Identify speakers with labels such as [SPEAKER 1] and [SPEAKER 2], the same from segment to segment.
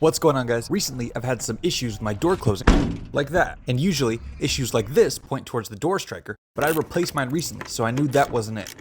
[SPEAKER 1] What's going on, guys? Recently, I've had some issues with my door closing, like that. And usually, issues like this point towards the door striker, but I replaced mine recently, so I knew that wasn't it.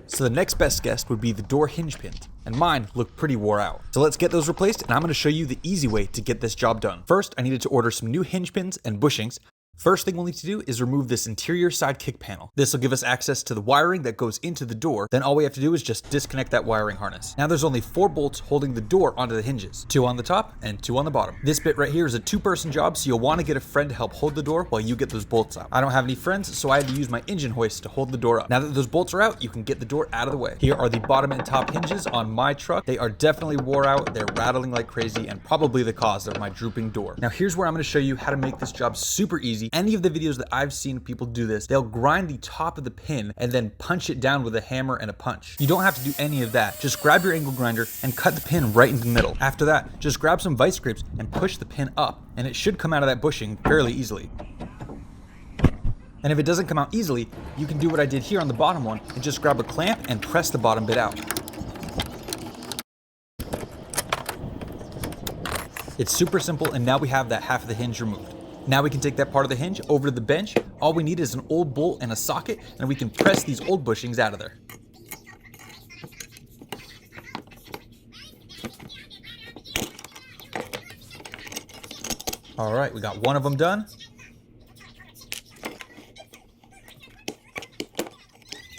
[SPEAKER 1] So the next best guess would be the door hinge pins, and mine look pretty wore out. So let's get those replaced, and I'm going to show you the easy way to get this job done. First, I needed to order some new hinge pins and bushings. First thing we'll need to do is remove this interior side kick panel. This will give us access to the wiring that goes into the door. Then all we have to do is just disconnect that wiring harness. Now there's only 4 bolts holding the door onto the hinges, 2 on the top and 2 on the bottom. This bit right here is a 2-person job, so you'll want to get a friend to help hold the door while you get those bolts out. I don't have any friends, so I had to use my engine hoist to hold the door up. Now that those bolts are out, you can get the door out of the way. Here are the bottom and top hinges on my truck. They are definitely wore out, they're rattling like crazy, and probably the cause of my drooping door. Now here's where I'm going to show you how to make this job super easy. Any of the videos that I've seen people do this, they'll grind the top of the pin and then punch it down with a hammer and a punch. You don't have to do any of that. Just grab your angle grinder and cut the pin right in the middle. After that, just grab some vice grips and push the pin up, and it should come out of that bushing fairly easily. And if it doesn't come out easily, you can do what I did here on the bottom one and just grab a clamp and press the bottom bit out. It's super simple, and now we have that half of the hinge removed. Now we can take that part of the hinge over to the bench. All we need is an old bolt and a socket, and we can press these old bushings out of there. All right, we got one of them done.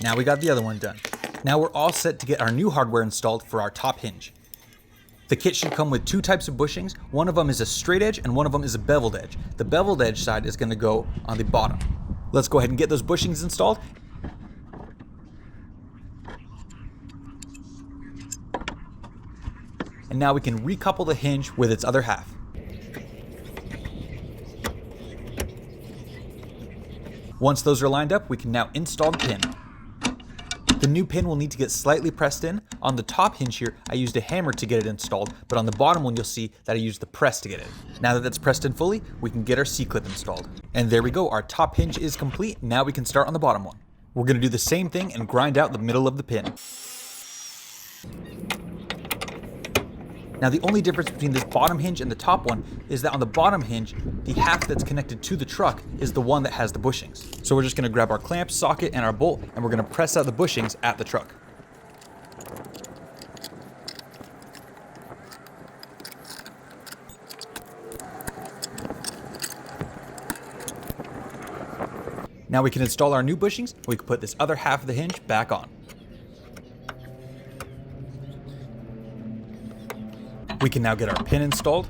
[SPEAKER 1] Now we got the other one done. Now we're all set to get our new hardware installed for our top hinge. The kit should come with 2 types of bushings. One of them is a straight edge and one of them is a beveled edge. The beveled edge side is going to go on the bottom. Let's go ahead and get those bushings installed. And now we can recouple the hinge with its other half. Once those are lined up, we can now install the pin. The new pin will need to get slightly pressed in. On the top hinge here, I used a hammer to get it installed, but on the bottom one, you'll see that I used the press to get it. Now that that's pressed in fully, we can get our C-clip installed. And there we go, our top hinge is complete. Now we can start on the bottom one. We're gonna do the same thing and grind out the middle of the pin. Now the only difference between this bottom hinge and the top one is that on the bottom hinge, the half that's connected to the truck is the one that has the bushings. So we're just gonna grab our clamp, socket, and our bolt, and we're gonna press out the bushings at the truck. Now we can install our new bushings, and we can put this other half of the hinge back on. We can now get our pin installed.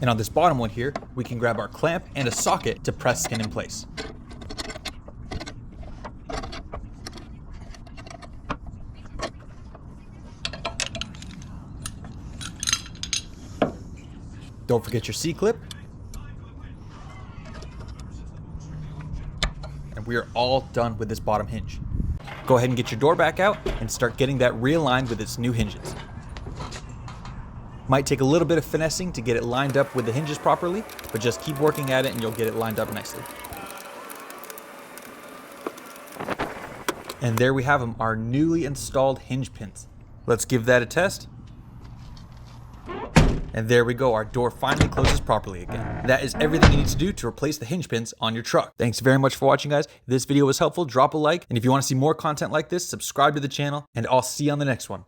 [SPEAKER 1] And on this bottom one here, we can grab our clamp and a socket to press skin in place. Don't forget your C-clip. And we are all done with this bottom hinge. Go ahead and get your door back out and start getting that realigned with its new hinges. Might take a little bit of finessing to get it lined up with the hinges properly, but just keep working at it and you'll get it lined up nicely. And there we have them, our newly installed hinge pins. Let's give that a test. And there we go, our door finally closes properly again. That is everything you need to do to replace the hinge pins on your truck. Thanks very much for watching, guys. If this video was helpful, drop a like. And if you want to see more content like this, subscribe to the channel, and I'll see you on the next one.